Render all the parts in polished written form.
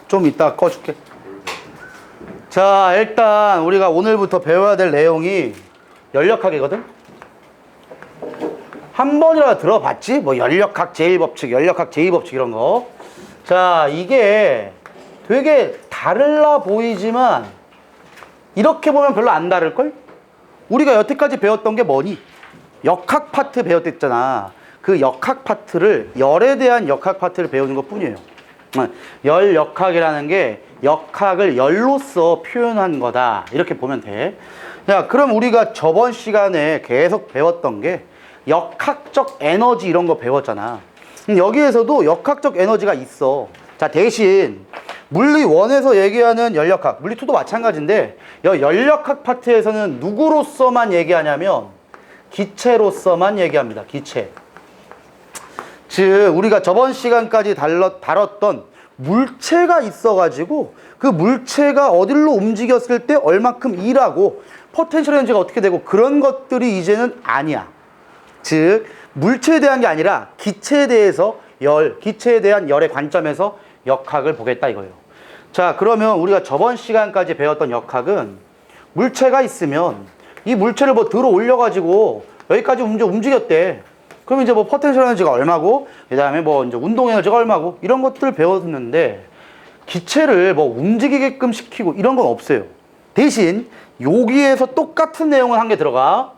좀 이따 꺼줄게. 자, 일단 우리가 오늘부터 배워야 될 내용이 연력학이거든? 한 번이라도 들어봤지? 뭐 연력학 제1법칙, 연력학 제2법칙 이런 거. 자, 이게 되게 다를라 보이지만 이렇게 보면 별로 안 다를걸? 우리가 여태까지 배웠던 게 뭐니? 역학 파트 배웠댔잖아. 그 역학 파트를, 열에 대한 역학 파트를 배우는 것 뿐이에요. 열 역학이라는 게 역학을 열로서 표현한 거다. 이렇게 보면 돼. 자, 그럼 우리가 저번 시간에 계속 배웠던 게 역학적 에너지 이런 거 배웠잖아. 여기에서도 역학적 에너지가 있어. 자, 대신 물리 1에서 얘기하는 연력학, 물리 2도 마찬가지인데 연력학 파트에서는 누구로서만 얘기하냐면 기체로서만 얘기합니다. 기체. 즉 우리가 저번 시간까지 다뤘던 물체가 있어가지고 그 물체가 어디로 움직였을 때 얼만큼 일하고 포텐셜 에너지가 어떻게 되고 그런 것들이 이제는 아니야. 즉 물체에 대한 게 아니라 기체에 대해서 기체에 대한 열의 관점에서 역학을 보겠다 이거예요. 자, 그러면 우리가 저번 시간까지 배웠던 역학은 물체가 있으면 이 물체를 뭐 들어 올려가지고 여기까지 움직였대. 그럼 이제 뭐 포텐셜 에너지가 얼마고, 그 다음에 뭐 이제 운동 에너지가 얼마고, 이런 것들을 배웠는데, 기체를 뭐 움직이게끔 시키고 이런 건 없어요. 대신, 여기에서 똑같은 내용은 한 개 들어가.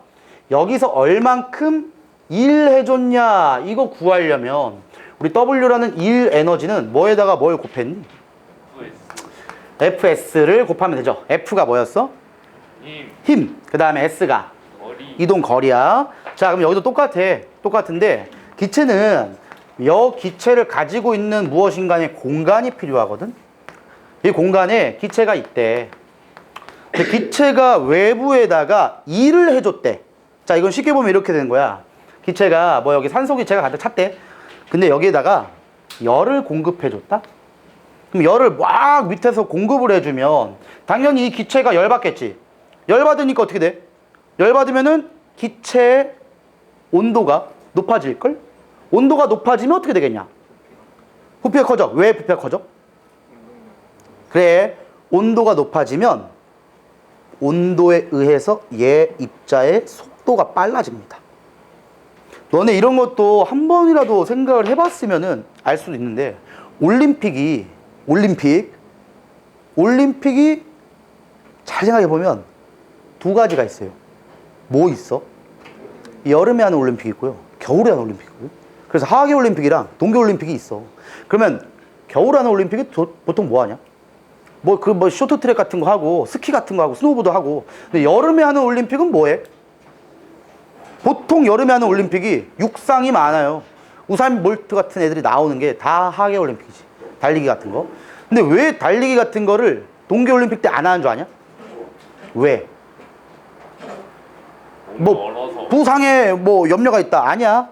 여기서 얼만큼 일해줬냐, 이거 구하려면, 우리 W라는 일 에너지는 뭐에다가 뭘 곱했니? FS를 곱하면 되죠. F가 뭐였어? 힘. 그 다음에 S가 이동 거리야. 자, 그럼 여기도 똑같은데 기체는 기체를 가지고 있는 무엇인가의 공간이 필요하거든. 이 공간에 기체가 있대. 기체가 외부에다가 일을 해줬대. 자, 이건 쉽게 보면 이렇게 되는 거야. 기체가 뭐 여기 산소 기체가 가득 찼대. 근데 여기에다가 열을 공급해줬다. 그럼 열을 막 밑에서 공급을 해주면 당연히 이 기체가 열 받겠지. 열 받으니까 어떻게 돼? 열 받으면은 기체의 온도가 높아질걸? 온도가 높아지면 어떻게 되겠냐? 부피가 커져. 왜 부피가 커져? 그래, 온도가 높아지면 온도에 의해서 얘 입자의 속도가 빨라집니다. 너네 이런 것도 한 번이라도 생각을 해봤으면은 알 수도 있는데 올림픽이 잘 생각해보면 두 가지가 있어요. 뭐 있어? 여름에 하는 올림픽이 있고요. 겨울에 하는 올림픽이 있고요. 그래서 하계 올림픽이랑 동계 올림픽이 있어. 그러면 겨울에 하는 올림픽이 보통 뭐 하냐? 뭐 쇼트트랙 같은 거 하고 스키 같은 거 하고 스노우보드 하고. 근데 여름에 하는 올림픽은 뭐 해? 보통 여름에 하는 올림픽이 육상이 많아요. 우사인 볼트 같은 애들이 나오는 게 다 하계 올림픽이지. 달리기 같은 거. 근데 왜 달리기 같은 거를 동계 올림픽 때 안 하는 줄 아냐? 왜? 뭐 부상에 뭐 염려가 있다. 아니야.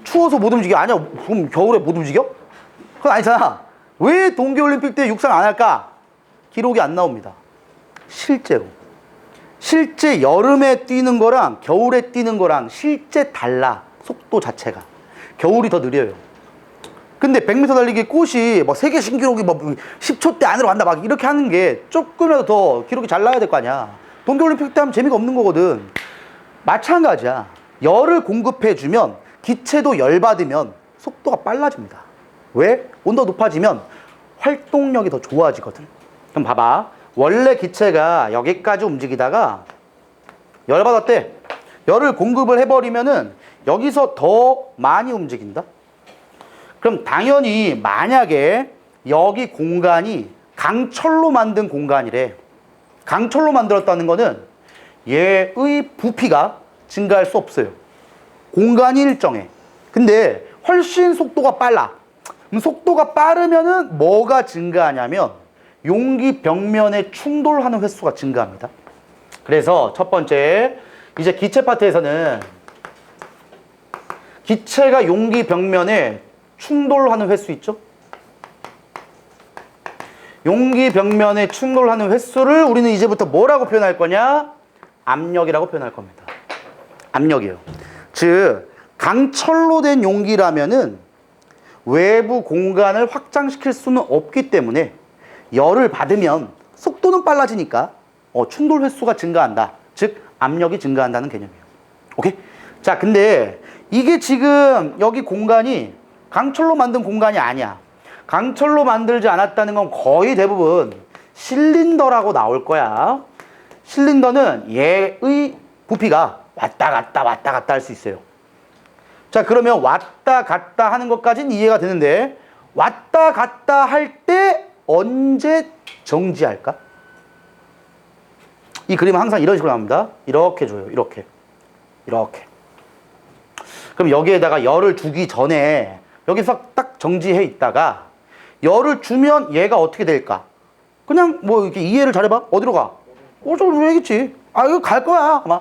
추워서 못 움직여. 아니야. 그럼 겨울에 못 움직여? 그건 아니잖아. 왜 동계올림픽 때 육상 안 할까? 기록이 안 나옵니다. 실제로. 실제 여름에 뛰는 거랑 겨울에 뛰는 거랑 실제 달라. 속도 자체가. 겨울이 더 느려요. 근데 100m 달리기 꽃이 뭐 세계 신기록이 뭐 10초 대 안으로 간다 막 이렇게 하는 게 조금이라도 더 기록이 잘 나야 될 거 아니야. 동계올림픽 때 하면 재미가 없는 거거든. 마찬가지야. 열을 공급해주면 기체도 열 받으면 속도가 빨라집니다. 왜? 온도가 높아지면 활동력이 더 좋아지거든. 그럼 봐봐. 원래 기체가 여기까지 움직이다가 열 받았대. 열을 공급을 해버리면은 여기서 더 많이 움직인다. 그럼 당연히 만약에 여기 공간이 강철로 만든 공간이래. 강철로 만들었다는 거는 얘의 부피가 증가할 수 없어요. 공간이 일정해. 근데 훨씬 속도가 빨라. 그럼 속도가 빠르면은 뭐가 증가하냐면 용기 벽면에 충돌하는 횟수가 증가합니다. 그래서 첫 번째, 이제 기체 파트에서는 기체가 용기 벽면에 충돌하는 횟수 있죠? 용기 벽면에 충돌하는 횟수를 우리는 이제부터 뭐라고 표현할 거냐? 압력이라고 표현할 겁니다. 압력이에요. 즉 강철로 된 용기라면은 외부 공간을 확장시킬 수는 없기 때문에 열을 받으면 속도는 빨라지니까 충돌 횟수가 증가한다. 즉 압력이 증가한다는 개념이에요. 오케이? 자, 근데 이게 지금 여기 공간이 강철로 만든 공간이 아니야. 강철로 만들지 않았다는 건 거의 대부분 실린더라고 나올 거야. 실린더는 얘의 부피가 왔다 갔다 할 수 있어요. 자, 그러면 왔다 갔다 하는 것까지는 이해가 되는데 왔다 갔다 할 때 언제 정지할까? 이 그림은 항상 이런 식으로 나옵니다. 이렇게 줘요. 이렇게. 그럼 여기에다가 열을 주기 전에 여기서 딱 정지해 있다가 열을 주면 얘가 어떻게 될까? 그냥 뭐 이렇게 이해를 잘해봐. 어디로 가? 저기로 해야겠지. 이거 갈 거야 아마.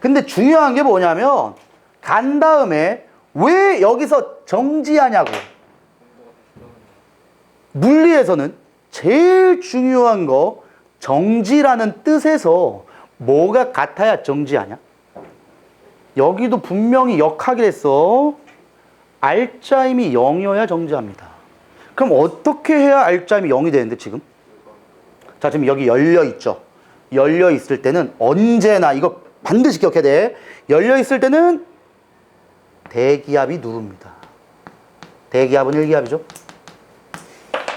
근데 중요한 게 뭐냐면 간 다음에 왜 여기서 정지하냐고. 물리에서는 제일 중요한 거 정지라는 뜻에서 뭐가 같아야 정지하냐? 여기도 분명히 역학이 했어. 알짜임이 0이어야 정지합니다. 그럼 어떻게 해야 알짜임이 0이 되는데 지금? 자, 지금 여기 열려 있죠. 열려 있을 때는 언제나 이거 반드시 기억해야 돼. 열려 있을 때는 대기압이 누릅니다. 대기압은 1기압이죠.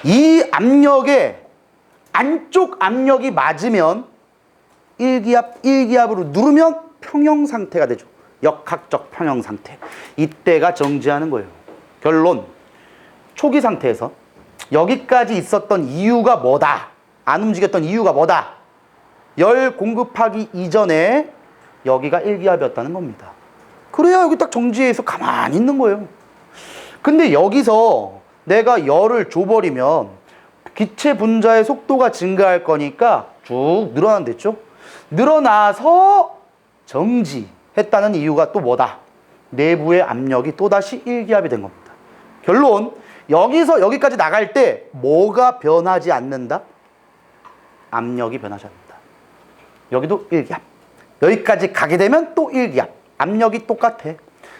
이 압력에 안쪽 압력이 맞으면 1기압으로 누르면 평형 상태가 되죠. 역학적 평형 상태. 이때가 정지하는 거예요. 결론. 초기 상태에서 여기까지 있었던 이유가 뭐다? 안 움직였던 이유가 뭐다? 열 공급하기 이전에 여기가 1기압이었다는 겁니다. 그래야 여기 딱 정지해서 가만히 있는 거예요. 근데 여기서 내가 열을 줘버리면 기체 분자의 속도가 증가할 거니까 쭉 늘어난댔죠? 늘어나서 정지했다는 이유가 또 뭐다? 내부의 압력이 또다시 1기압이 된 겁니다. 결론, 여기서 여기까지 나갈 때 뭐가 변하지 않는다? 압력이 변하지 않는다. 여기도 1기압. 여기까지 가게 되면 또 1기압. 압력이 똑같아.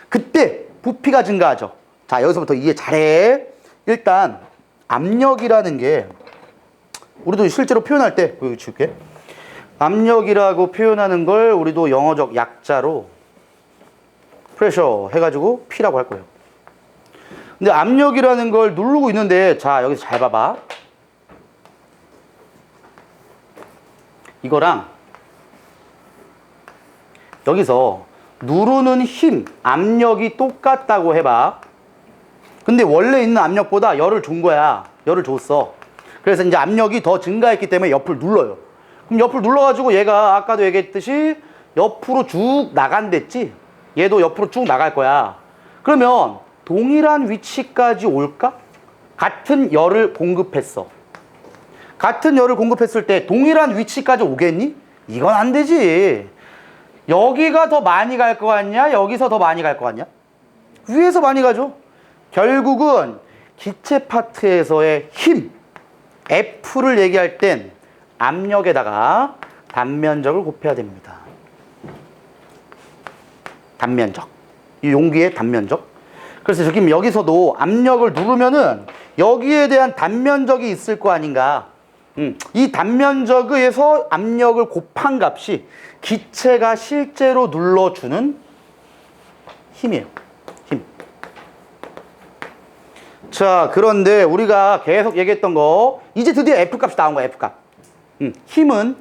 그때 부피가 증가하죠. 자, 여기서부터 이해 잘해. 일단 압력이라는 게 우리도 실제로 표현할 때 여기 줄게. 압력이라고 표현하는 걸 우리도 영어적 약자로 프레셔 해가지고 P라고 할 거예요. 근데 압력이라는 걸 누르고 있는데, 자, 여기서 잘 봐봐. 이거랑 여기서 누르는 힘, 압력이 똑같다고 해봐. 근데 원래 있는 압력보다 열을 준 거야. 열을 줬어. 그래서 이제 압력이 더 증가했기 때문에 옆을 눌러요. 그럼 옆을 눌러가지고 얘가 아까도 얘기했듯이 옆으로 쭉 나간댔지? 얘도 옆으로 쭉 나갈 거야. 그러면 동일한 위치까지 올까? 같은 열을 공급했어. 같은 열을 공급했을 때 동일한 위치까지 오겠니? 이건 안 되지. 여기가 더 많이 갈 거 같냐? 여기서 더 많이 갈 거 같냐? 위에서 많이 가죠. 결국은 기체 파트에서의 힘, F를 얘기할 땐 압력에다가 단면적을 곱해야 됩니다. 단면적. 이 용기의 단면적. 그래서 지금 여기서도 압력을 누르면은 여기에 대한 단면적이 있을 거 아닌가. 이 단면적에서 압력을 곱한 값이 기체가 실제로 눌러주는 힘이에요. 힘. 자, 그런데 우리가 계속 얘기했던 거, 이제 드디어 F값이 나온 거야, F값. 힘은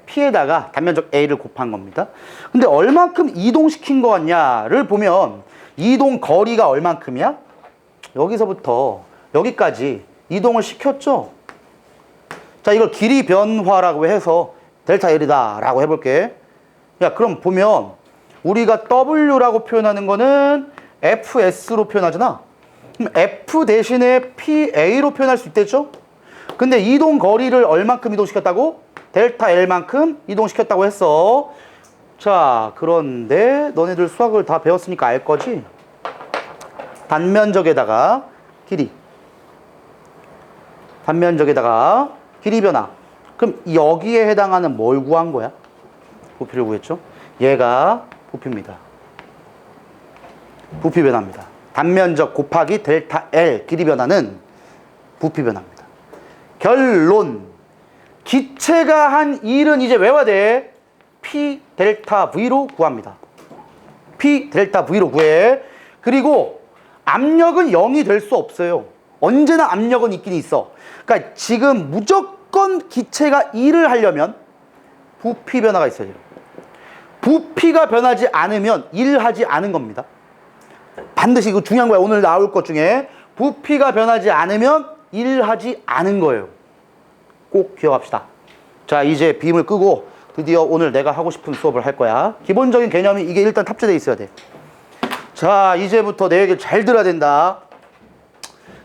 P에다가 단면적 A를 곱한 겁니다. 근데 얼만큼 이동시킨 거 같냐를 보면 이동 거리가 얼만큼이야? 여기서부터 여기까지 이동을 시켰죠? 자, 이걸 길이 변화라고 해서 델타 L이다 라고 해볼게. 야, 그럼 보면 우리가 W라고 표현하는 거는 FS로 표현하잖아. 그럼 F 대신에 PA로 표현할 수 있겠죠? 근데 이동 거리를 얼만큼 이동시켰다고? 델타 L만큼 이동시켰다고 했어. 자, 그런데 너네들 수학을 다 배웠으니까 알 거지? 단면적에다가 길이. 단면적에다가 길이 변화. 그럼 여기에 해당하는 뭘 구한 거야? 부피를 구했죠? 얘가 부피입니다. 부피 변화입니다. 단면적 곱하기 델타 L 길이 변화는 부피 변화입니다. 결론. 기체가 한 일은 이제 외워야 돼. P 델타 V로 구합니다. P 델타 V로 구해. 그리고 압력은 0이 될 수 없어요. 언제나 압력은 있긴 있어. 그러니까 지금 무조건 기체가 일을 하려면 부피 변화가 있어야 돼요. 부피가 변하지 않으면 일하지 않은 겁니다. 반드시 이거 중요한 거야. 오늘 나올 것 중에 부피가 변하지 않으면 일하지 않은 거예요. 꼭 기억합시다. 자, 이제 빔을 끄고 드디어 오늘 내가 하고 싶은 수업을 할 거야. 기본적인 개념이 이게 일단 탑재되어 있어야 돼. 자, 이제부터 내 얘기를 잘 들어야 된다.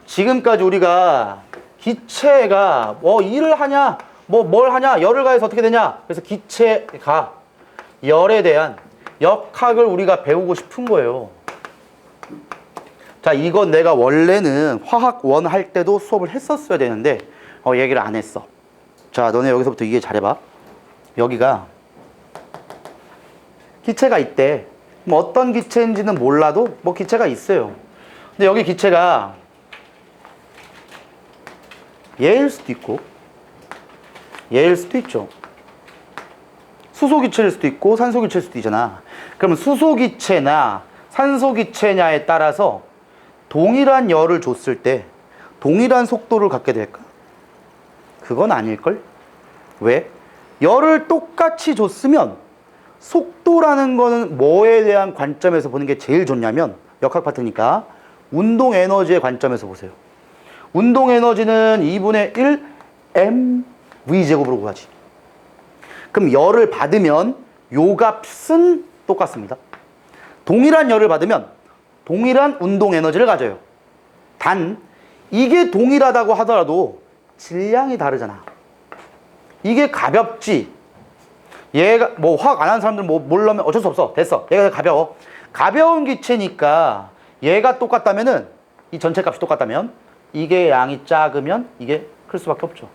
지금까지 우리가 기체가 뭐 일을 하냐, 뭐 뭘 하냐, 열을 가해서 어떻게 되냐. 그래서 기체가 열에 대한 역학을 우리가 배우고 싶은 거예요. 자, 이건 내가 원래는 화학 1 할 때도 수업을 했었어야 되는데 얘기를 안 했어. 자, 너네 여기서부터 이해 잘해봐. 여기가 기체가 있대. 뭐 어떤 기체인지는 몰라도 뭐 기체가 있어요. 근데 여기 기체가 얘일 수도 있고 얘일 수도 있죠. 수소기체일 수도 있고 산소기체일 수도 있잖아. 그러면 수소기체나 산소기체냐에 따라서 동일한 열을 줬을 때 동일한 속도를 갖게 될까? 그건 아닐걸? 왜? 열을 똑같이 줬으면 속도라는 거는 뭐에 대한 관점에서 보는 게 제일 좋냐면 역학 파트니까 운동 에너지의 관점에서 보세요. 운동 에너지는 2분의 1 mv제곱으로 구하지. 그럼 열을 받으면 요 값은 똑같습니다. 동일한 열을 받으면 동일한 운동 에너지를 가져요. 단 이게 동일하다고 하더라도 질량이 다르잖아. 이게 가볍지. 얘가 뭐 화학 안 하는 사람들 뭐 모르면 어쩔 수 없어. 됐어. 얘가 가벼워. 가벼운 기체니까 얘가 똑같다면은 이 전체 값이 똑같다면 이게 양이 작으면 이게 클 수밖에 없죠.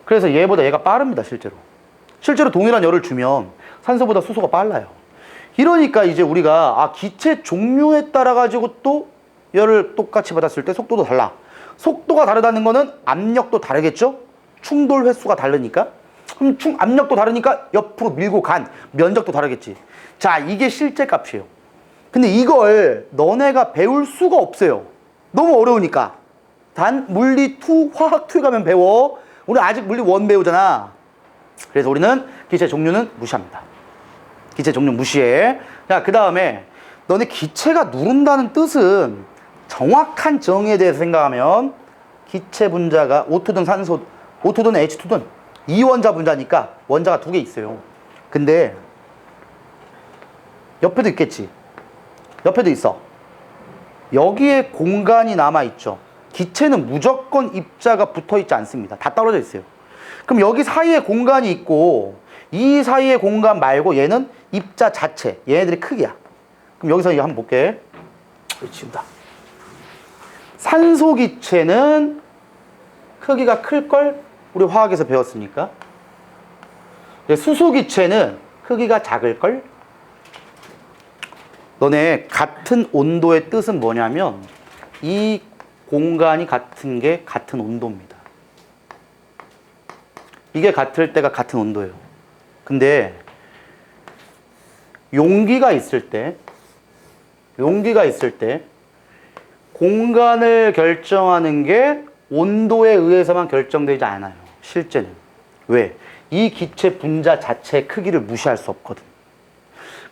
그래서 얘보다 얘가 빠릅니다. 실제로 동일한 열을 주면 산소보다 수소가 빨라요. 이러니까 이제 우리가 기체 종류에 따라 가지고 또 열을 똑같이 받았을 때 속도도 달라. 속도가 다르다는 거는 압력도 다르겠죠? 충돌 횟수가 다르니까. 그럼 압력도 다르니까 옆으로 밀고 간 면적도 다르겠지. 자, 이게 실제 값이에요. 근데 이걸 너네가 배울 수가 없어요. 너무 어려우니까. 단 물리 2, 화학 2에 가면 배워. 우리 아직 물리 1 배우잖아. 그래서 우리는 기체 종류는 무시합니다. 기체 종류 무시해. 자, 그 다음에 너네 기체가 누른다는 뜻은 정확한 정의에 대해서 생각하면 기체 분자가 O2든 산소, O2든 H2든 이원자 분자니까 원자가 2개 있어요. 근데 옆에도 있겠지. 옆에도 있어. 여기에 공간이 남아있죠. 기체는 무조건 입자가 붙어있지 않습니다. 다 떨어져 있어요. 그럼 여기 사이에 공간이 있고 이 사이의 공간 말고 얘는 입자 자체, 얘네들의 크기야. 그럼 여기서 이거 한번 볼게. 지운다. 산소 기체는 크기가 클걸? 우리 화학에서 배웠으니까. 수소 기체는 크기가 작을걸? 너네 같은 온도의 뜻은 뭐냐면 이 공간이 같은 게 같은 온도입니다. 이게 같을 때가 같은 온도예요. 근데 용기가 있을 때 공간을 결정하는 게 온도에 의해서만 결정되지 않아요. 실제는. 왜? 이 기체 분자 자체의 크기를 무시할 수 없거든.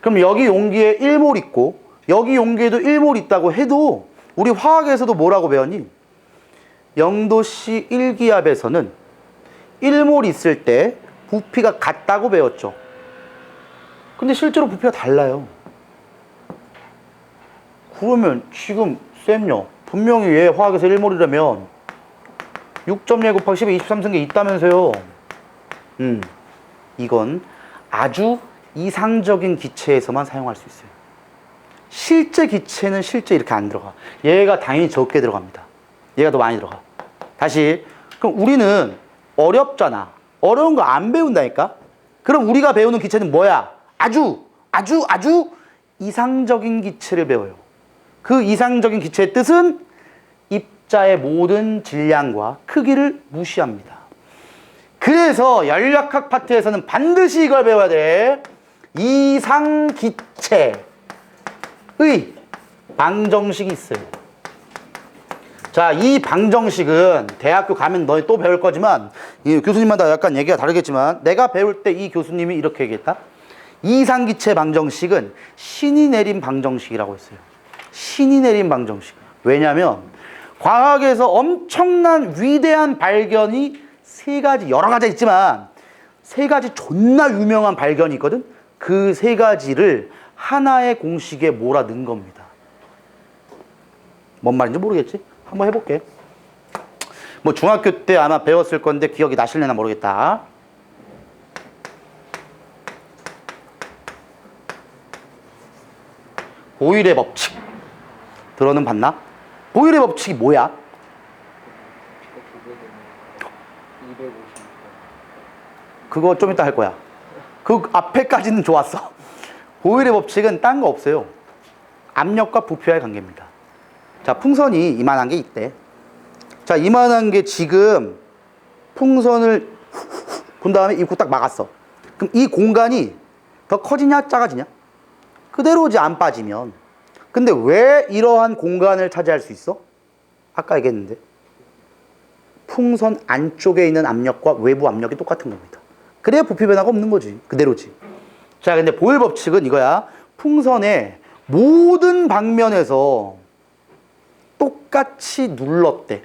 그럼 여기 용기에 1몰 있고 여기 용기에도 1몰 있다고 해도 우리 화학에서도 뭐라고 배웠니? 0도씨 1기압에서는 1몰 있을 때 부피가 같다고 배웠죠. 근데 실제로 부피가 달라요. 그러면 지금 쌤요, 분명히 얘 화학에서 1몰이라면 6.1 곱하기 10에 23승계 있다면서요. 이건 아주 이상적인 기체에서만 사용할 수 있어요. 실제 기체는 실제 이렇게 안 들어가. 얘가 당연히 적게 들어갑니다. 얘가 더 많이 들어가. 다시. 그럼 우리는 어렵잖아. 어려운 거 안 배운다니까? 그럼 우리가 배우는 기체는 뭐야? 아주 이상적인 기체를 배워요. 그 이상적인 기체의 뜻은 입자의 모든 질량과 크기를 무시합니다. 그래서 연력학 파트에서는 반드시 이걸 배워야 돼. 이상기체의 방정식이 있어요. 자, 이 방정식은 대학교 가면 너희 또 배울 거지만 이 교수님마다 약간 얘기가 다르겠지만 내가 배울 때 이 교수님이 이렇게 얘기했다. 이상기체 방정식은 신이 내린 방정식이라고 했어요. 신이 내린 방정식. 왜냐하면 과학에서 엄청난 위대한 발견이 세 가지, 여러 가지 있지만 세 가지 존나 유명한 발견이 있거든. 그 세 가지를 하나의 공식에 몰아 넣은 겁니다. 뭔 말인지 모르겠지? 한번 해볼게. 뭐 중학교 때 아마 배웠을 건데 기억이 나실려나 모르겠다. 보일의 법칙 들어는 봤나? 보일의 법칙이 뭐야? 그거 좀 이따 할 거야. 그 앞에까지는 좋았어. 보일의 법칙은 딴 거 없어요. 압력과 부피와의 관계입니다. 자, 풍선이 이만한 게 있대. 자, 이만한 게 지금 풍선을 본 다음에 입구 딱 막았어. 그럼 이 공간이 더 커지냐 작아지냐? 그대로지 안 빠지면. 근데 왜 이러한 공간을 차지할 수 있어? 아까 얘기했는데 풍선 안쪽에 있는 압력과 외부 압력이 똑같은 겁니다. 그래야 부피 변화가 없는 거지. 그대로지. 자, 근데 보일 법칙은 이거야. 풍선의 모든 방면에서 똑같이 눌렀대.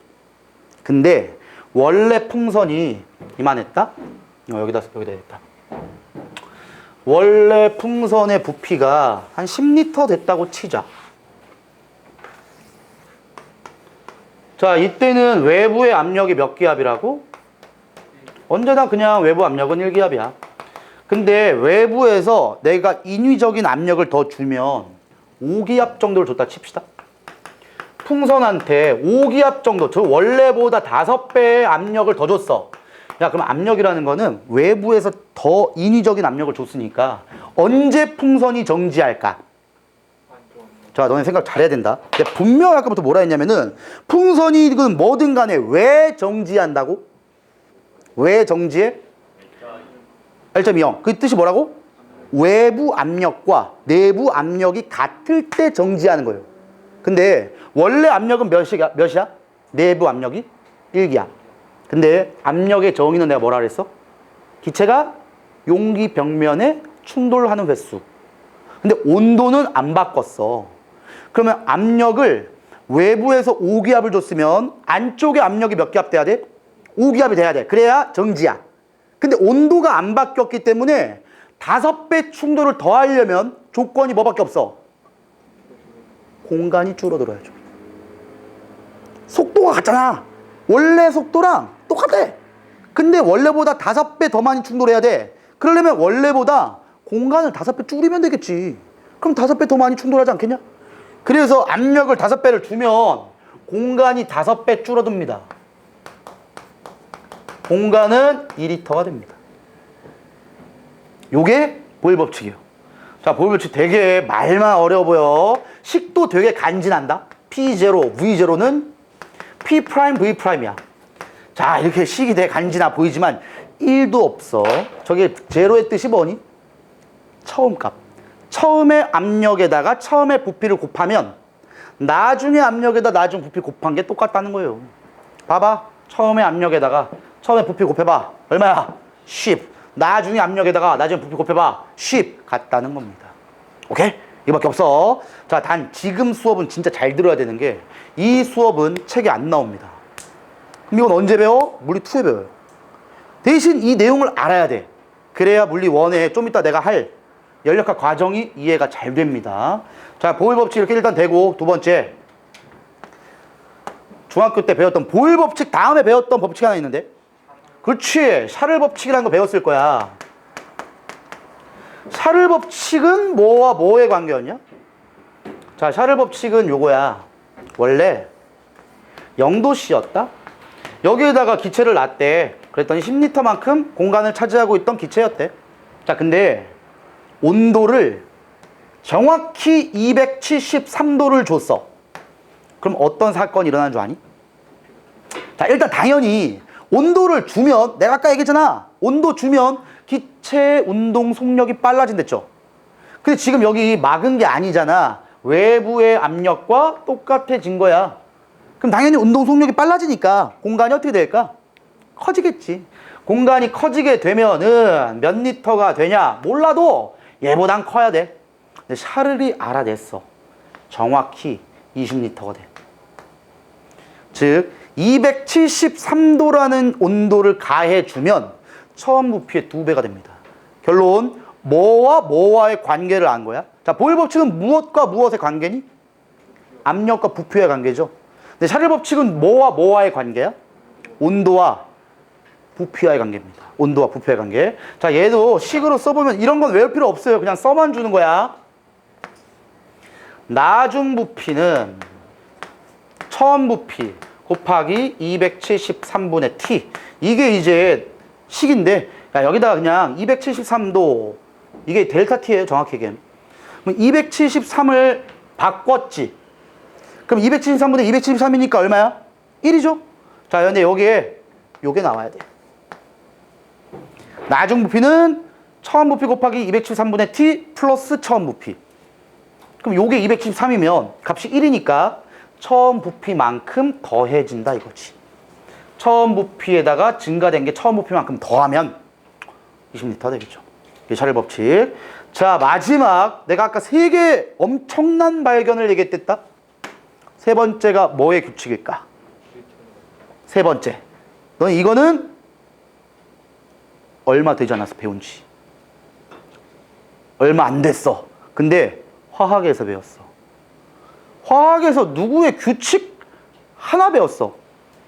근데 원래 풍선이 이만했다? 여기다 됐다. 원래 풍선의 부피가 한 10리터 됐다고 치자. 자, 이때는 외부의 압력이 몇 기압이라고? 언제나 그냥 외부 압력은 1기압이야. 근데 외부에서 내가 인위적인 압력을 더 주면 5기압 정도를 줬다 칩시다. 풍선한테 5기압 정도, 저 원래보다 5배의 압력을 더 줬어. 야, 그럼 압력이라는 거는 외부에서 더 인위적인 압력을 줬으니까 언제 풍선이 정지할까? 자, 너네 생각 잘해야 된다. 근데 분명 아까부터 뭐라 했냐면은 풍선이든 뭐든 간에 왜 정지한다고? 왜 정지해? 1.20. 그 뜻이 뭐라고? 외부 압력과 내부 압력이 같을 때 정지하는 거예요. 근데 원래 압력은 몇이야? 내부 압력이 1기압. 근데 압력의 정의는 내가 뭐라 그랬어? 기체가 용기 벽면에 충돌하는 횟수. 근데 온도는 안 바꿨어. 그러면 압력을 외부에서 5기압을 줬으면 안쪽에 압력이 몇 기압 돼야 돼? 5기압이 돼야 돼. 그래야 정지야. 근데 온도가 안 바뀌었기 때문에 5배 충돌을 더 하려면 조건이 뭐밖에 없어? 공간이 줄어들어야죠. 속도가 같잖아. 원래 속도랑 똑같아. 근데 원래보다 5배 더 많이 충돌해야 돼. 그러려면 원래보다 공간을 5배 줄이면 되겠지. 그럼 5배 더 많이 충돌하지 않겠냐? 그래서 압력을 5배를 주면 공간이 5배 줄어듭니다. 공간은 2리터가 됩니다. 요게 보일 법칙이에요. 자, 보일 법칙 되게 말만 어려워 보여. 식도 되게 간지난다. P0, V0는 P', V'이야. 자, 이렇게 식이 되게 간지나 보이지만 1도 없어. 저게 제로의 뜻이 뭐니? 처음 값. 처음의 압력에다가 처음의 부피를 곱하면 나중에 압력에다 나중 부피 곱한 게 똑같다는 거예요. 봐봐. 처음의 압력에다가 처음에 부피 곱해봐. 얼마야? 10. 나중에 압력에다가 나중에 부피 곱해봐. 10. 같다는 겁니다. 오케이? 이거밖에 없어. 자, 단 지금 수업은 진짜 잘 들어야 되는 게 이 수업은 책에 안 나옵니다. 그럼 이건 언제 배워? 물리 2에 배워요. 대신 이 내용을 알아야 돼. 그래야 물리 1에 좀 이따 내가 할 연력학 과정이 이해가 잘 됩니다. 자, 보일 법칙 이렇게 일단 되고, 두 번째 중학교 때 배웠던 보일 법칙 다음에 배웠던 법칙이 하나 있는데, 그렇지, 샤를 법칙이라는 거 배웠을 거야. 샤를 법칙은 뭐와 뭐의 관계였냐? 자, 샤를 법칙은 요거야. 원래 0도씨였다. 여기에다가 기체를 놨대. 그랬더니 10리터만큼 공간을 차지하고 있던 기체였대. 자, 근데 온도를 정확히 273도를 줬어. 그럼 어떤 사건이 일어나는 줄 아니? 자, 일단 당연히 온도를 주면, 내가 아까 얘기했잖아. 온도 주면 기체의 운동 속력이 빨라진댔죠. 근데 지금 여기 막은 게 아니잖아. 외부의 압력과 똑같아진 거야. 그럼 당연히 운동 속력이 빨라지니까 공간이 어떻게 될까? 커지겠지. 공간이 커지게 되면은 몇 리터가 되냐? 몰라도 얘보단 커야 돼. 근데 샤를이 알아냈어. 정확히 20리터가 돼. 즉 273도라는 온도를 가해주면 처음 부피의 2배가 됩니다. 결론, 뭐와 뭐와의 관계를 안 거야? 자, 보일 법칙은 무엇과 무엇의 관계니? 압력과 부피의 관계죠. 근데 샤를 법칙은 뭐와 뭐와의 관계야? 온도와 부피와의 관계입니다. 온도와 부피의 관계. 자, 얘도 식으로 써보면 이런 건 외울 필요 없어요. 그냥 써만 주는 거야. 나중 부피는 처음 부피 곱하기 273분의 t. 이게 이제 식인데, 야, 여기다가 그냥 273도, 이게 델타 t예요, 정확히 얘기하면. 그럼 273을 바꿨지. 그럼 273분의 273이니까 얼마야? 1이죠? 자, 근데 여기에 요게 나와야 돼. 나중 부피는 처음 부피 곱하기 273분의 t 플러스 처음 부피. 그럼 요게 273이면 값이 1이니까 처음 부피만큼 더해진다 이거지. 처음 부피에다가 증가된 게 처음 부피만큼 더하면 20리터 되겠죠. 이게 샤를 법칙. 자, 마지막 내가 아까 3개 엄청난 발견을 얘기했댔다. 세 번째가 뭐의 규칙일까? 세 번째. 넌 이거는 얼마 되지 않았어, 배운 지. 얼마 안 됐어. 근데 화학에서 배웠어. 화학에서 누구의 규칙 하나 배웠어.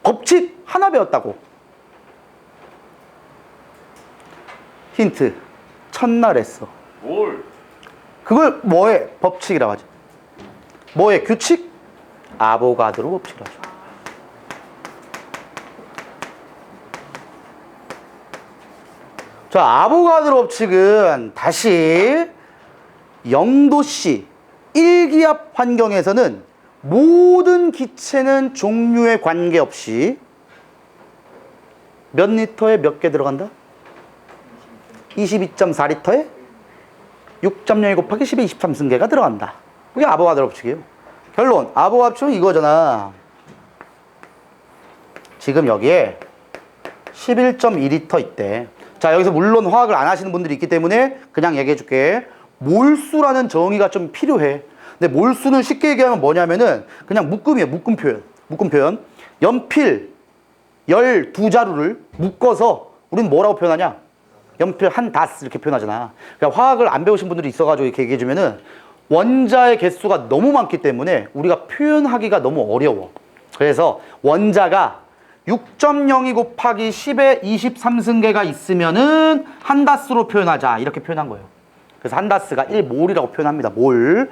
법칙 하나 배웠다고. 힌트. 첫날 했어. 뭘? 그걸 뭐의 법칙이라고 하지? 뭐의 규칙? 아보가드로 법칙이라고 하죠. 자, 아보가드로 법칙은 다시 0도씨 1기압 환경에서는 모든 기체는 종류에 관계없이 몇 리터에 몇 개 들어간다? 22.4리터에 6.02 곱하기 10의 23승계가 들어간다. 그게 아보가드로 법칙이에요. 결론, 아보가드로 법칙은 이거잖아. 지금 여기에 11.2리터 있대. 자, 여기서 물론 화학을 안 하시는 분들이 있기 때문에 그냥 얘기해 줄게. 몰수라는 정의가 좀 필요해. 근데 몰수는 쉽게 얘기하면 뭐냐면은 그냥 묶음이에요. 묶음 표현. 묶음 표현. 연필 12자루를 묶어서 우리는 뭐라고 표현하냐? 연필 한 다스 이렇게 표현하잖아. 그러니까 화학을 안 배우신 분들이 있어가지고 이렇게 얘기해 주면은 원자의 개수가 너무 많기 때문에 우리가 표현하기가 너무 어려워. 그래서 원자가 6.02 곱하기 10의 23승계가 있으면은 한 다스로 표현하자. 이렇게 표현한 거예요. 그래서 한 다스가 1몰이라고 표현합니다. 몰.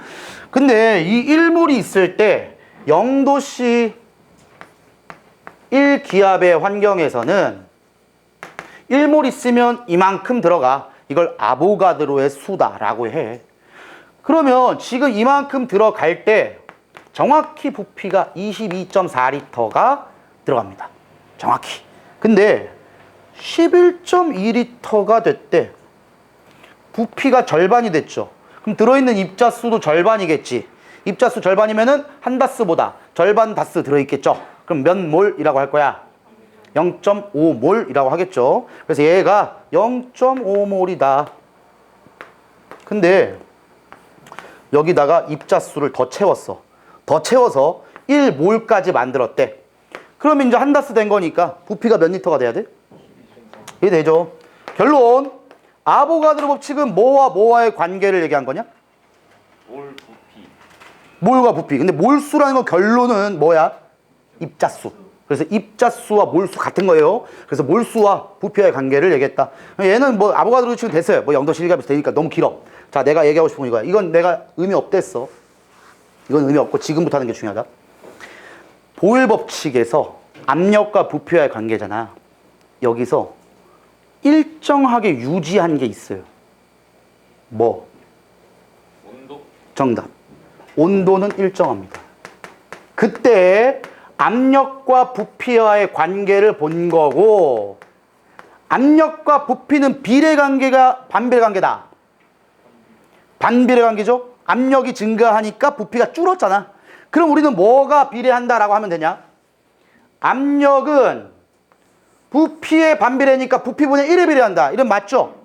근데 이 1몰이 있을 때 0도씨 1기압의 환경에서는 1몰 있으면 이만큼 들어가. 이걸 아보가드로의 수다라고 해. 그러면 지금 이만큼 들어갈 때 정확히 부피가 22.4리터가 들어갑니다. 정확히. 근데 11.2리터가 됐대. 부피가 절반이 됐죠. 그럼 들어있는 입자수도 절반이겠지. 입자수 절반이면은 한 다스보다 절반 다스 들어있겠죠. 그럼 몇 몰이라고 할 거야? 0.5몰이라고 하겠죠. 그래서 얘가 0.5몰이다. 근데 여기다가 입자수를 더 채웠어. 더 채워서 1몰까지 만들었대. 그럼 이제 한 다스 된 거니까 부피가 몇 리터가 돼야 돼? 이게 되죠. 결론, 아보가드로 법칙은 뭐와 뭐와의 관계를 얘기한 거냐? 몰 부피. 몰과 부피. 근데 몰수라는 건 결론은 뭐야? 입자수. 그래서 입자수와 몰수 같은 거예요. 그래서 몰수와 부피와의 관계를 얘기했다. 얘는 뭐 아보가드로 지금 됐어요. 뭐 0도 실감이 되니까 너무 길어. 자, 내가 얘기하고 싶은 건 이거야. 이건 내가 의미 없댔어. 이건 의미 없고 지금부터 하는 게 중요하다. 보일 법칙에서 압력과 부피와의 관계잖아. 여기서 일정하게 유지한 게 있어요. 뭐? 온도? 정답. 온도는 일정합니다. 그때 압력과 부피와의 관계를 본 거고, 압력과 부피는 비례 관계가 반비례 관계다. 반비례 관계죠? 압력이 증가하니까 부피가 줄었잖아. 그럼 우리는 뭐가 비례한다라고 하면 되냐? 압력은 부피의 반비례니까 부피분의 1에 비례한다. 이런 맞죠?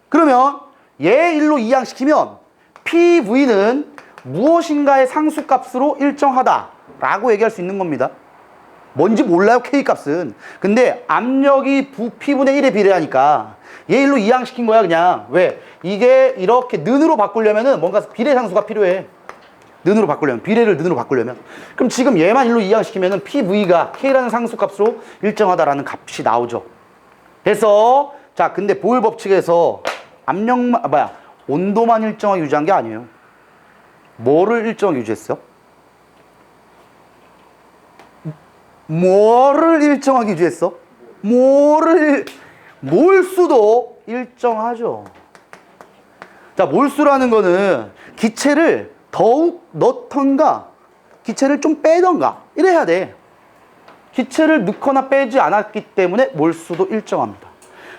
그러면 얘 1로 이항시키면 PV는 무엇인가의 상수값으로 일정하다라고 얘기할 수 있는 겁니다. 뭔지 몰라요, K값은. 근데 압력이 부피분의 1에 비례하니까 얘 1로 이항시킨 거야, 그냥. 왜? 이게 이렇게 는으로 바꾸려면은 뭔가 비례상수가 필요해. 는으로 바꾸려면, 비례를 는으로 바꾸려면. 그럼 지금 얘만 1로 이항시키면은 PV가 K라는 상수값으로 일정하다라는 값이 나오죠. 그래서, 자, 근데 보일 법칙에서 온도만 일정하게 유지한 게 아니에요. 뭐를 일정하게 유지했어? 뭐를 일정하게 유지했어? 몰수도 일정하죠. 자, 몰수라는 거는 기체를 더욱 넣던가 기체를 좀 빼던가 이래야 돼. 기체를 넣거나 빼지 않았기 때문에 몰수도 일정합니다.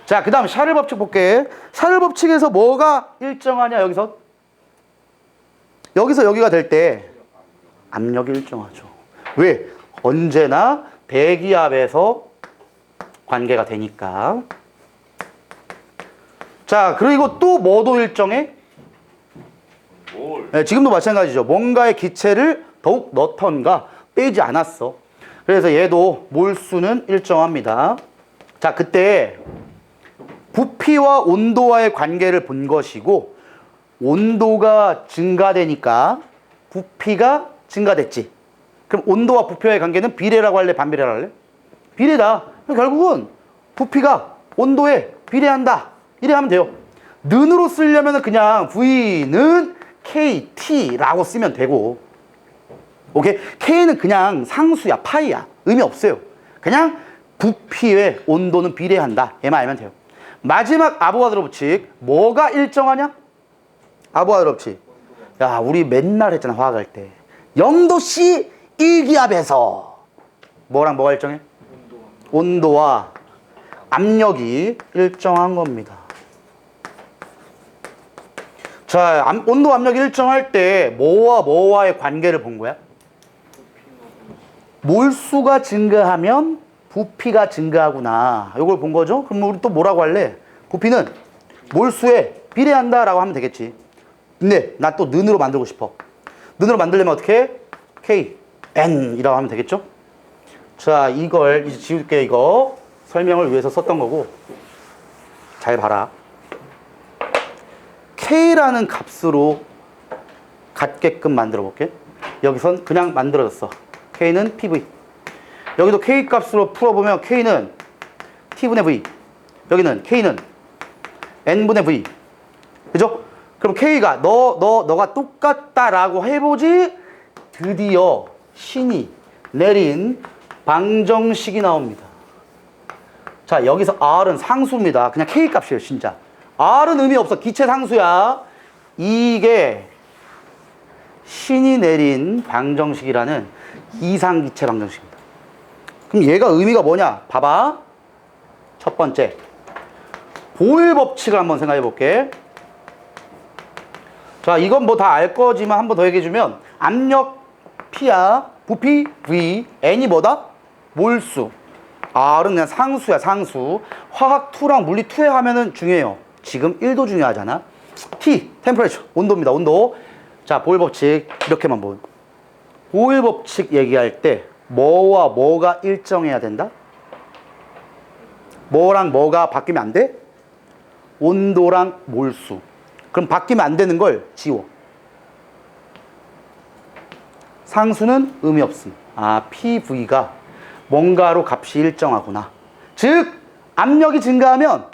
자, 그 다음 샤를 법칙 볼게. 샤를 법칙에서 뭐가 일정하냐? 여기서 여기가 될 때 압력이 일정하죠. 왜? 언제나 대기압에서 관계가 되니까. 자, 그리고 또 뭐도 일정해? 네, 지금도 마찬가지죠. 뭔가의 기체를 더욱 넣던가 빼지 않았어. 그래서 얘도 몰수는 일정합니다. 자, 그때 부피와 온도와의 관계를 본 것이고, 온도가 증가되니까 부피가 증가됐지. 그럼 온도와 부피와의 관계는 비례라고 할래? 반비례라고 할래? 비례다. 결국은 부피가 온도에 비례한다. 이래 하면 돼요. 는으로 쓰려면 그냥 V는 KT라고 쓰면 되고, 오케이? K는 그냥 상수야, 파이야. 의미 없어요. 그냥 부피의 온도는 비례한다. 얘만 알면 돼요. 마지막 아보가드로 법칙. 뭐가 일정하냐? 아보가드로 법칙. 야, 우리 맨날 했잖아, 화학할 때. 0도씨 1기압에서 뭐랑 뭐가 일정해? 온도와 압력이 일정한 겁니다. 자, 온도 압력이 일정할 때 뭐와 뭐와의 관계를 본 거야? 몰수가 증가하면 부피가 증가하구나. 이걸 본 거죠? 그럼 우리 또 뭐라고 할래? 부피는 몰수에 비례한다라고 하면 되겠지. 근데 나 또 는으로 만들고 싶어. 는으로 만들려면 어떻게 해? K, N이라고 하면 되겠죠? 자, 이걸 이제 지울게. 이거 설명을 위해서 썼던 거고. 잘 봐라. K라는 값으로 같게끔 만들어 볼게. 여기선 그냥 만들어졌어. K는 PV. 여기도 K 값으로 풀어보면 K는 T분의 V. 여기는 K는 N분의 V. 그죠? 그럼 K가 너가 똑같다라고 해보지, 드디어 신이 내린 방정식이 나옵니다. 자, 여기서 R은 상수입니다. 그냥 K 값이에요, 진짜. R은 의미 없어. 기체 상수야. 이게 신이 내린 방정식이라는 이상기체 방정식입니다. 그럼 얘가 의미가 뭐냐? 봐봐. 첫 번째, 보일 법칙을 한번 생각해 볼게. 자, 이건 뭐 다 알 거지만 한번 더 얘기해 주면, 압력 P야, 부피 V, N이 뭐다? 몰수. R은 그냥 상수야, 상수. 화학 2랑 물리 2에 하면은 중요해요. 지금 1도 중요하잖아. T, 템퍼레처, 온도입니다, 온도. 자, 보일 법칙 이렇게만 보면, 보일 법칙 얘기할 때 뭐와 뭐가 일정해야 된다? 뭐랑 뭐가 바뀌면 안 돼? 온도랑 몰수. 그럼 바뀌면 안 되는 걸 지워. 상수는 의미 없음. 아, PV가 뭔가로 값이 일정하구나. 즉, 압력이 증가하면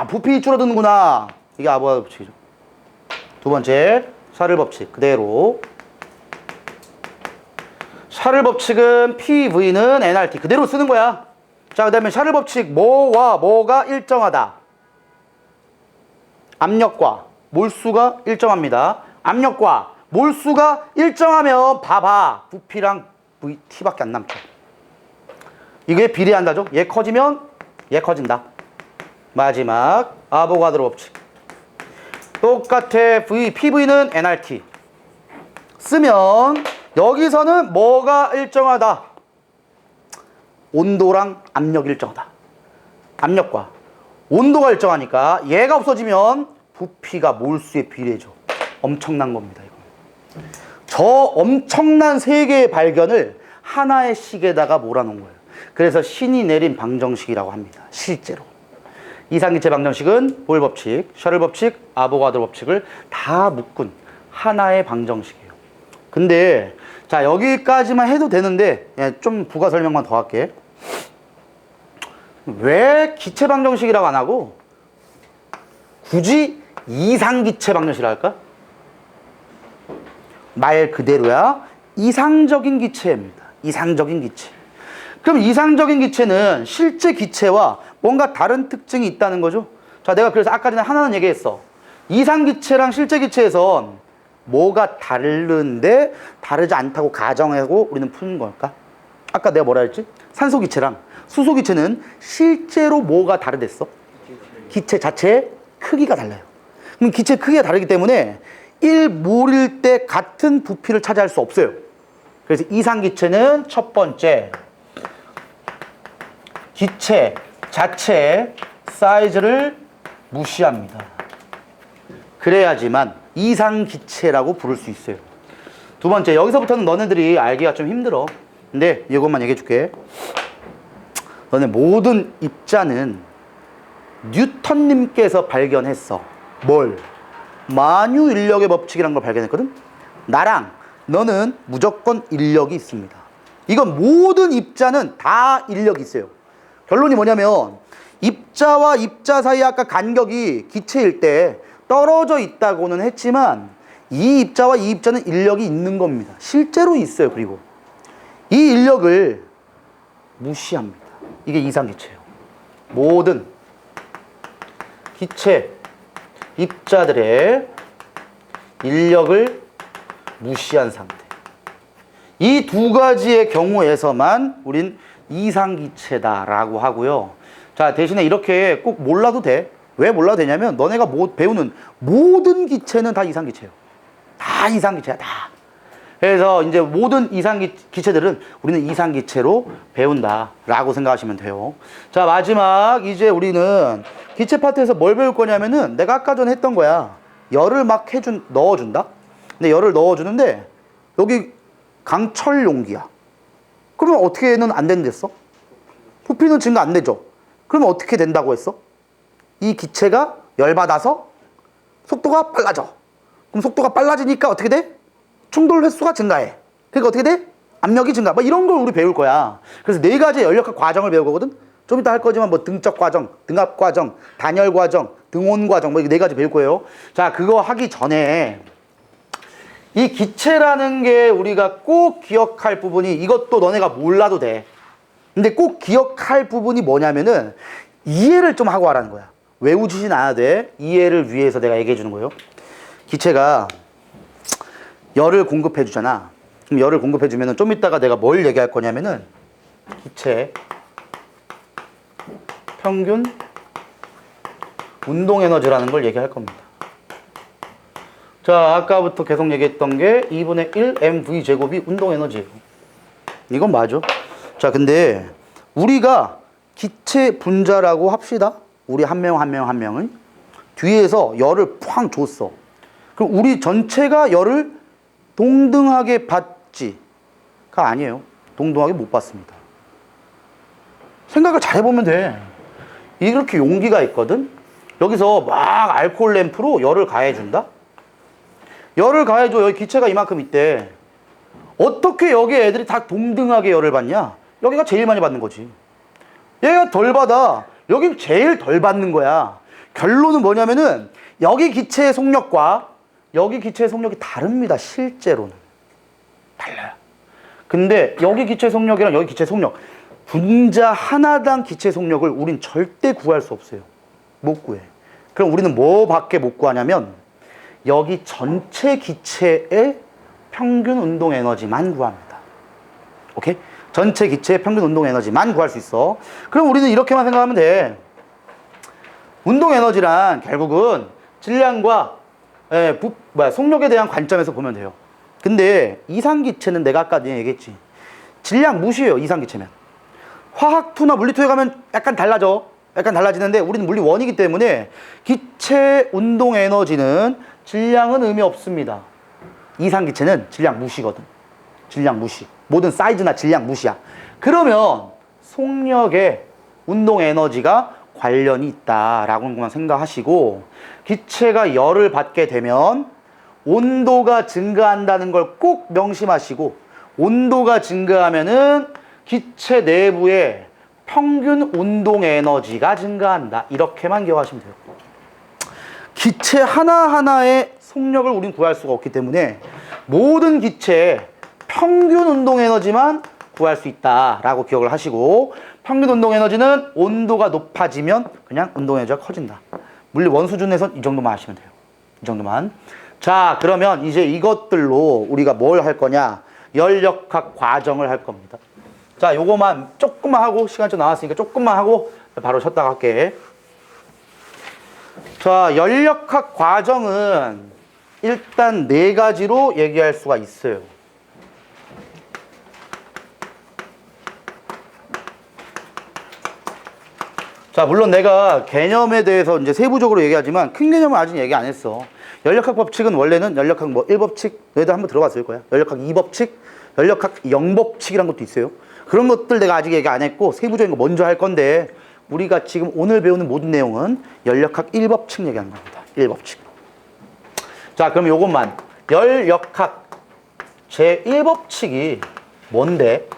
부피 줄어드는구나. 이게 아보가드로 법칙이죠. 두 번째, 샤를 법칙 그대로. 샤를 법칙은 PV는 nRT 그대로 쓰는 거야. 자, 그 다음에 샤를 법칙 뭐와 뭐가 일정하다? 압력과 몰수가 일정합니다. 압력과 몰수가 일정하면 봐봐. 부피랑 T밖에 안 남죠. 이게 비례한다죠. 얘 커지면 얘 커진다. 마지막 아보가드로 법칙. 똑같아. PV는 nRT. 쓰면 여기서는 뭐가 일정하다? 온도랑 압력이 일정하다. 압력과 온도가 일정하니까 얘가 없어지면 부피가 몰수에 비례죠. 엄청난 겁니다. 이거. 저 엄청난 세 개의 발견을 하나의 식에다가 몰아놓은 거예요. 그래서 신이 내린 방정식이라고 합니다. 실제로. 이상기체 방정식은 보일 법칙, 셔틀 법칙, 아보가드로 법칙을 다 묶은 하나의 방정식이에요. 근데 자 여기까지만 해도 되는데 좀 부가 설명만 더 할게. 왜 기체 방정식이라고 안 하고 굳이 이상기체 방정식이라고 할까? 말 그대로야 이상적인 기체입니다. 이상적인 기체. 그럼 이상적인 기체는 실제 기체와 뭔가 다른 특징이 있다는 거죠. 자, 내가 그래서 아까 전에 하나는 얘기했어. 이상기체랑 실제 기체에선 뭐가 다른데 다르지 않다고 가정하고 우리는 푸는 걸까? 아까 내가 뭐라 했지? 산소기체랑 수소기체는 실제로 뭐가 다르댔어? 기체 자체의 크기가 달라요. 그럼 기체 크기가 다르기 때문에 1몰일 때 같은 부피를 차지할 수 없어요. 그래서 이상기체는 첫 번째 기체 자체의 사이즈를 무시합니다. 그래야지만 이상기체라고 부를 수 있어요. 두 번째, 여기서부터는 너네들이 알기가 좀 힘들어. 근데 이것만 얘기해 줄게. 너네 모든 입자는 뉴턴님께서 발견했어. 뭘? 만유 인력의 법칙이라는 걸 발견했거든? 나랑 너는 무조건 인력이 있습니다. 이건 모든 입자는 다 인력이 있어요. 결론이 뭐냐면 입자와 입자 사이 아까 간격이 기체일 때 떨어져 있다고는 했지만 이 입자와 이 입자는 인력이 있는 겁니다. 실제로 있어요. 그리고 이 인력을 무시합니다. 이게 이상기체예요. 모든 기체 입자들의 인력을 무시한 상태. 이 두 가지의 경우에서만 우린 이상기체다라고 하고요. 자, 대신에 이렇게 꼭 몰라도 돼. 왜 몰라도 되냐면 너네가 배우는 모든 기체는 다 이상기체예요. 다 이상기체야, 다. 그래서 이제 모든 이상기체들은 우리는 이상기체로 배운다라고 생각하시면 돼요. 자, 마지막 이제 우리는 기체 파트에서 뭘 배울 거냐면은 내가 아까 전에 했던 거야. 열을 막 넣어준다? 근데 열을 넣어주는데 여기 강철 용기야. 그러면 어떻게는 안 된댔어? 부피는 증가 안 되죠? 그러면 어떻게 된다고 했어? 이 기체가 열받아서 속도가 빨라져. 그럼 속도가 빨라지니까 어떻게 돼? 충돌 횟수가 증가해. 그러니까 어떻게 돼? 압력이 증가. 뭐 이런 걸 우리 배울 거야. 그래서 네 가지 연력학 과정을 배울 거거든. 좀 이따 할 거지만 뭐 등적 과정, 등압 과정, 단열 과정, 등온 과정 뭐 네 가지 배울 거예요. 자, 그거 하기 전에 이 기체라는 게 우리가 꼭 기억할 부분이 이것도 너네가 몰라도 돼. 근데 꼭 기억할 부분이 뭐냐면은 이해를 좀 하고 하라는 거야. 외우지진 않아도 돼. 이해를 위해서 내가 얘기해 주는 거예요. 기체가 열을 공급해 주잖아. 그럼 열을 공급해 주면은 좀 이따가 내가 뭘 얘기할 거냐면은 기체 평균 운동 에너지라는 걸 얘기할 겁니다. 자, 아까부터 계속 얘기했던 게 2분의 1 mv 제곱이 운동 에너지예요. 이건 맞아. 자, 근데 우리가 기체 분자라고 합시다. 우리 한 명 한 명 한 명은 뒤에서 열을 팡 줬어. 그럼 우리 전체가 열을 동등하게 받지가 아니에요. 동등하게 못 받습니다. 생각을 잘 해보면 돼. 이렇게 용기가 있거든. 여기서 막 알코올 램프로 열을 가해준다. 열을 가해줘. 여기 기체가 이만큼 있대. 어떻게 여기 애들이 다 동등하게 열을 받냐? 여기가 제일 많이 받는 거지. 얘가 덜 받아. 여긴 제일 덜 받는 거야. 결론은 뭐냐면은 여기 기체의 속력과 여기 기체의 속력이 다릅니다. 실제로는 달라요. 근데 여기 기체 속력이랑 여기 기체 속력, 분자 하나당 기체 속력을 우린 절대 구할 수 없어요. 못 구해. 그럼 우리는 뭐밖에 못 구하냐면 여기 전체 기체의 평균 운동 에너지만 구합니다. 오케이? 전체 기체의 평균 운동 에너지만 구할 수 있어. 그럼 우리는 이렇게만 생각하면 돼. 운동 에너지란 결국은 질량과 속력에 대한 관점에서 보면 돼요. 근데 이상기체는 내가 아까 얘기했지. 질량 무시해요, 이상기체면. 화학2나 물리2에 가면 약간 달라져. 약간 달라지는데 우리는 물리 1이기 때문에 기체 운동 에너지는 질량은 의미 없습니다. 이상기체는 질량 무시거든. 질량 무시. 모든 사이즈나 질량 무시야. 그러면 속력에 운동 에너지가 관련이 있다라고만 생각하시고, 기체가 열을 받게 되면 온도가 증가한다는 걸 꼭 명심하시고, 온도가 증가하면은 기체 내부에 평균 운동 에너지가 증가한다. 이렇게만 기억하시면 돼요. 기체 하나하나의 속력을 우린 구할 수가 없기 때문에 모든 기체의 평균 운동 에너지만 구할 수 있다라고 기억을 하시고, 평균 운동 에너지는 온도가 높아지면 그냥 운동 에너지가 커진다. 물리 원 수준에선 이 정도만 하시면 돼요. 이 정도만. 자, 그러면 이제 이것들로 우리가 뭘 할 거냐? 열역학 과정을 할 겁니다. 자, 요거만 조금만 하고, 시간 좀 나왔으니까 조금만 하고 바로 쉬었다 갈게. 자, 열역학 과정은 일단 4가지로 얘기할 수가 있어요. 자, 물론 내가 개념에 대해서 이제 세부적으로 얘기하지만 큰 개념은 아직 얘기 안 했어. 열역학 법칙은 원래는 열역학 1법칙, 너희들 한번 들어봤을 거야. 열역학 2법칙, 열역학 0법칙이란 것도 있어요. 그런 것들 내가 아직 얘기 안 했고 세부적인 거 먼저 할 건데, 우리가 지금 오늘 배우는 모든 내용은 열역학 1법칙 얘기하는 겁니다. 1법칙. 자, 그럼 요것만. 열역학 제1법칙이 뭔데?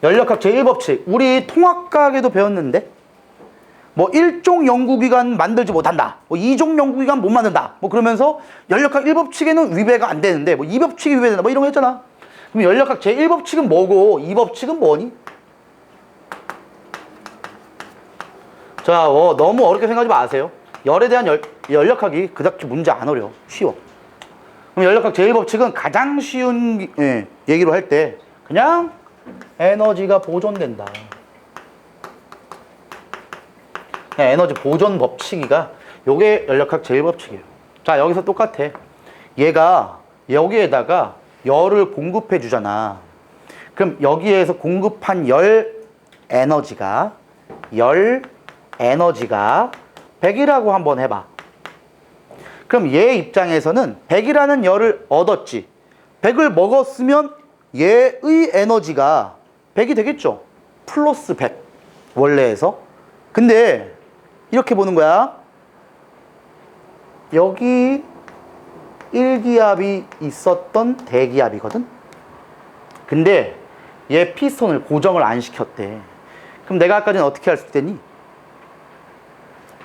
열역학 제1법칙. 우리 통합과학에도 배웠는데, 뭐 1종 연구기관 만들지 못한다. 뭐 2종 연구기관 못 만든다. 뭐 그러면서 열역학 1법칙에는 위배가 안 되는데, 뭐 2법칙이 위배된다. 뭐 이런 거 했잖아. 그럼 열역학 제1법칙은 뭐고 2법칙은 뭐니? 자, 너무 어렵게 생각하지 마세요. 열에 대한 열역학이 그닥 문제 안 어려워. 쉬워. 그럼 열역학 제1법칙은 가장 쉬운 얘기로 할 때 그냥 에너지가 보존된다. 그냥 에너지 보존 법칙이가 요게 열역학 제1법칙이에요. 자, 여기서 똑같아. 얘가 여기에다가 열을 공급해 주잖아. 그럼 여기에서 공급한 열 에너지가 100이라고 한번 해봐. 그럼 얘 입장에서는 100이라는 열을 얻었지. 100을 먹었으면 얘의 에너지가 100이 되겠죠. 플러스 100 원래에서. 근데 이렇게 보는 거야. 여기 1기압이 있었던 대기압이거든. 근데 얘 피스톤을 고정을 안 시켰대. 그럼 내가 아까 전에 어떻게 할 수 있겠니?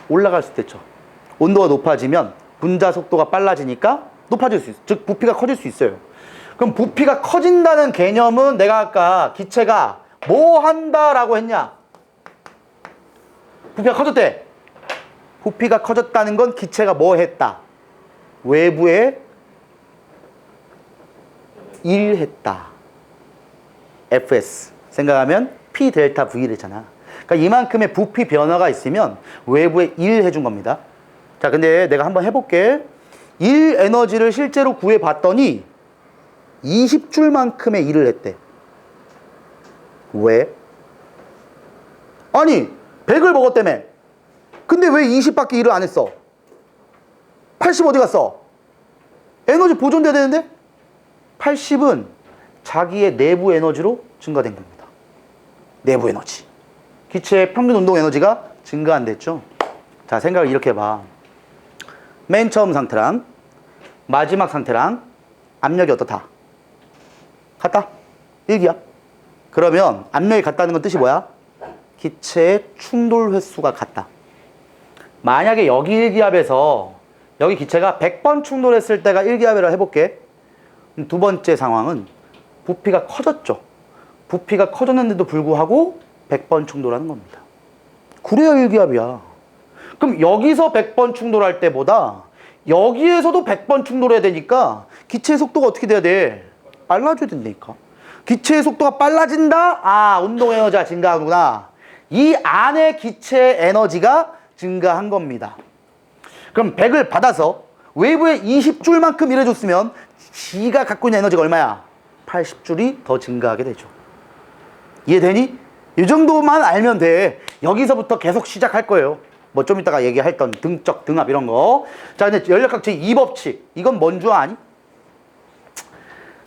올라갈 수 있겠죠. 온도가 높아지면 분자 속도가 빨라지니까 높아질 수 있어. 즉 부피가 커질 수 있어요. 그럼 부피가 커진다는 개념은 내가 아까 기체가 뭐 한다라고 했냐? 부피가 커졌대. 부피가 커졌다는 건 기체가 뭐 했다? 외부에 일했다. FS 생각하면 P 델타 V랬잖아. 그러니까 이만큼의 부피 변화가 있으면 외부에 일해준 겁니다. 자, 근데 내가 한번 해볼게. 일 에너지를 실제로 구해봤더니 20줄만큼의 일을 했대. 왜? 아니 100을 먹었다며. 근데 왜 20밖에 일을 안 했어? 80 어디 갔어? 에너지 보존돼야 되는데? 80은 자기의 내부 에너지로 증가된 겁니다. 내부 에너지. 기체의 평균 운동 에너지가 증가 안 됐죠? 자, 생각을 이렇게 해봐. 맨 처음 상태랑 마지막 상태랑 압력이 어떻다? 같다? 1기압. 그러면 압력이 같다는 건 뜻이 뭐야? 기체의 충돌 횟수가 같다. 만약에 여기 1기압에서 여기 기체가 100번 충돌했을 때가 1기압이라 해볼게. 두 번째 상황은 부피가 커졌죠. 부피가 커졌는데도 불구하고 100번 충돌하는 겁니다. 그래야 1기압이야. 그럼 여기서 100번 충돌할 때보다 여기에서도 100번 충돌해야 되니까 기체의 속도가 어떻게 돼야 돼? 빨라져야 된다니까. 기체의 속도가 빨라진다? 아, 운동 에너지가 증가하구나. 이 안에 기체 에너지가 증가한 겁니다. 그럼 100을 받아서 외부에 20줄만큼 일해줬으면 지가 갖고 있는 에너지가 얼마야? 80줄이 더 증가하게 되죠. 이해되니? 이 정도만 알면 돼. 여기서부터 계속 시작할 거예요. 뭐 좀 이따가 얘기했던 등적, 등압 이런 거. 자, 근데 연력학체 2법칙. 이건 뭔 줄 아니?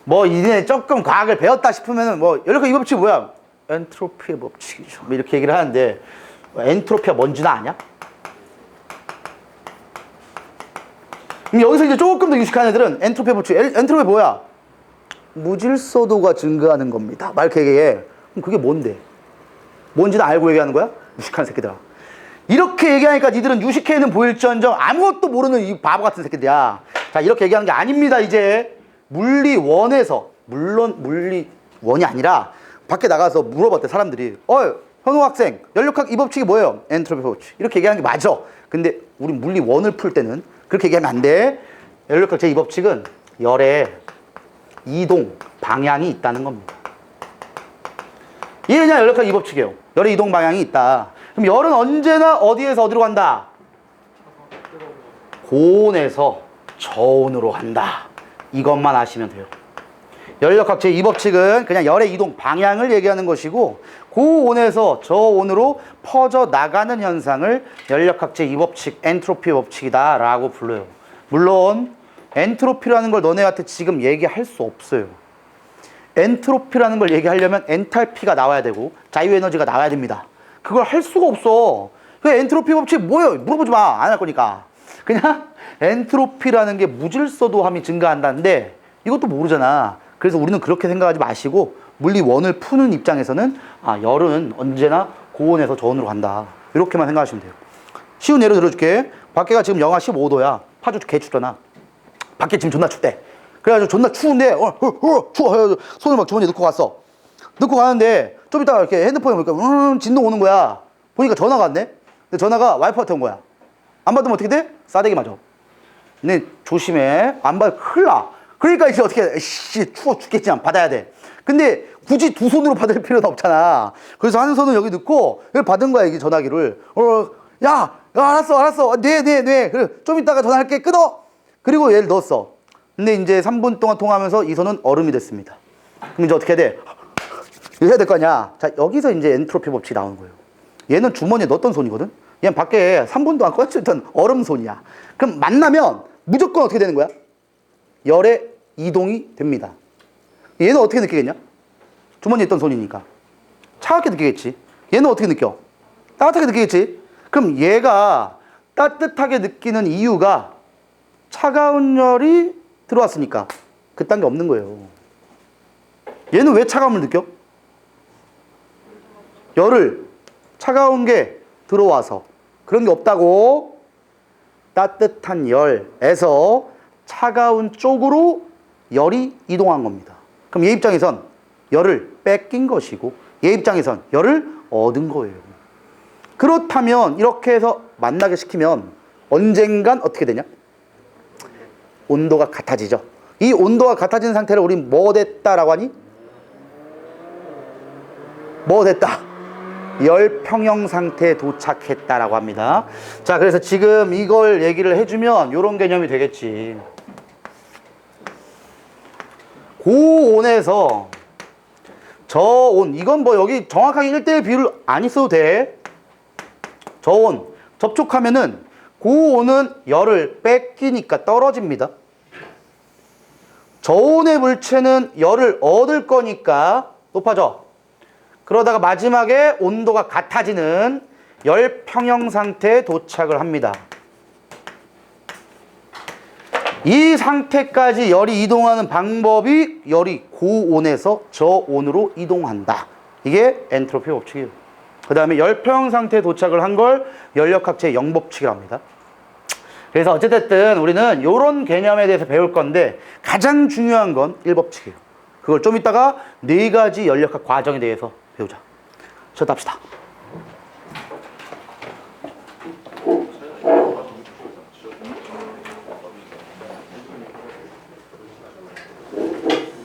뭐 이제 조금 과학을 배웠다 싶으면은 뭐 연력학 2법칙이 뭐야? 엔트로피의 법칙이죠. 뭐 이렇게 얘기를 하는데 엔트로피가 뭔지는 아냐? 그럼 여기서 이제 조금 더 유식한 애들은 엔트로피의 법칙. 엔트로피 뭐야? 무질서도가 증가하는 겁니다. 막 이렇게 얘기해. 그럼 그게 뭔데? 뭔지는 알고 얘기하는 거야? 무식한 새끼들아. 이렇게 얘기하니까 니들은 유식해는 보일지언정 아무것도 모르는 이 바보 같은 새끼들이야. 자, 이렇게 얘기하는 게 아닙니다. 이제 물리원에서, 물론 물리원이 아니라 밖에 나가서 물어봤대 사람들이. 현우 학생, 연력학 이 법칙이 뭐예요? 엔트로피 법칙. 이렇게 얘기하는 게 맞아. 근데 우리 물리원을 풀 때는 그렇게 얘기하면 안 돼. 연력학 제2 법칙은 열의 이동 방향이 있다는 겁니다. 이게 그냥 연력학 2법칙이에요. 열의 이동 방향이 있다. 그럼 열은 언제나 어디에서 어디로 간다? 고온에서 저온으로 간다. 이것만 아시면 돼요. 연력학 제2법칙은 그냥 열의 이동 방향을 얘기하는 것이고 고온에서 저온으로 퍼져나가는 현상을 연력학 제2법칙, 엔트로피 법칙이다 라고 불러요. 물론 엔트로피라는 걸 너네한테 지금 얘기할 수 없어요. 엔트로피라는 걸 얘기하려면 엔탈피가 나와야 되고 자유에너지가 나와야 됩니다. 그걸 할 수가 없어. 그 엔트로피 법칙 뭐예요? 물어보지 마. 안 할 거니까. 그냥 엔트로피라는 게 무질서도함이 증가한다는데 이것도 모르잖아. 그래서 우리는 그렇게 생각하지 마시고 물리원을 푸는 입장에서는 아, 열은 언제나 고온에서 저온으로 간다. 이렇게만 생각하시면 돼요. 쉬운 예로 들어줄게. 밖에가 지금 영하 15도야. 파주 개춥잖아. 밖에 지금 존나 춥대. 그래가지고 존나 추운데 추워. 손을 막 주머니에 넣고 갔어. 넣고 가는데 좀 이따가 이렇게 핸드폰에 보니까 진동 오는 거야. 보니까 전화가 왔네. 근데 전화가 와이프한테 온 거야. 안 받으면 어떻게 돼? 싸대기 맞아. 근데 조심해. 안 받으면 큰일 나. 그러니까 이제 어떻게 해? 씨, 추워 죽겠지만 받아야 돼. 근데 굳이 두 손으로 받을 필요는 없잖아. 그래서 한 손은 여기 넣고 여기 받은 거야, 이게 전화기를. 야, 알았어. 네. 그래, 좀 이따가 전화할게. 끊어. 그리고 얘를 넣었어. 근데 이제 3분 동안 통화하면서 이 손은 얼음이 됐습니다. 그럼 이제 어떻게 해야 돼? 이거 해야 될 거 아니야. 자, 여기서 이제 엔트로피 법칙이 나오는 거예요. 얘는 주머니에 넣었던 손이거든? 얘는 밖에 3분 동안 꺼져있던 얼음 손이야. 그럼 만나면 무조건 어떻게 되는 거야? 열의 이동이 됩니다. 얘는 어떻게 느끼겠냐? 주머니에 있던 손이니까. 차갑게 느끼겠지. 얘는 어떻게 느껴? 따뜻하게 느끼겠지. 그럼 얘가 따뜻하게 느끼는 이유가 차가운 열이 들어왔으니까. 그딴 게 없는 거예요. 얘는 왜 차가움을 느껴? 열을 차가운 게 들어와서. 그런 게 없다고. 따뜻한 열에서 차가운 쪽으로 열이 이동한 겁니다. 그럼 얘 입장에선 열을 뺏긴 것이고 얘 입장에선 열을 얻은 거예요. 그렇다면 이렇게 해서 만나게 시키면 언젠간 어떻게 되냐? 온도가 같아지죠. 이 온도가 같아진 상태를 우리 뭐 됐다라고 하니? 뭐 됐다? 열평형 상태에 도착했다라고 합니다. 자, 그래서 지금 이걸 얘기를 해주면 이런 개념이 되겠지. 고온에서 저온, 이건 뭐 여기 정확하게 1대1 비율 안 써도 돼. 저온 접촉하면은 고온은 열을 뺏기니까 떨어집니다. 저온의 물체는 열을 얻을 거니까 높아져. 그러다가 마지막에 온도가 같아지는 열평형 상태에 도착을 합니다. 이 상태까지 열이 이동하는 방법이 열이 고온에서 저온으로 이동한다. 이게 엔트로피 법칙이에요. 그 다음에 열평형 상태에 도착을 한 걸 연력학 제0법칙이라고 합니다. 그래서 어쨌든 우리는 이런 개념에 대해서 배울 건데 가장 중요한 건 1법칙이에요. 그걸 좀 이따가 4가지 연력학 과정에 대해서 배우자. 저도 합시다.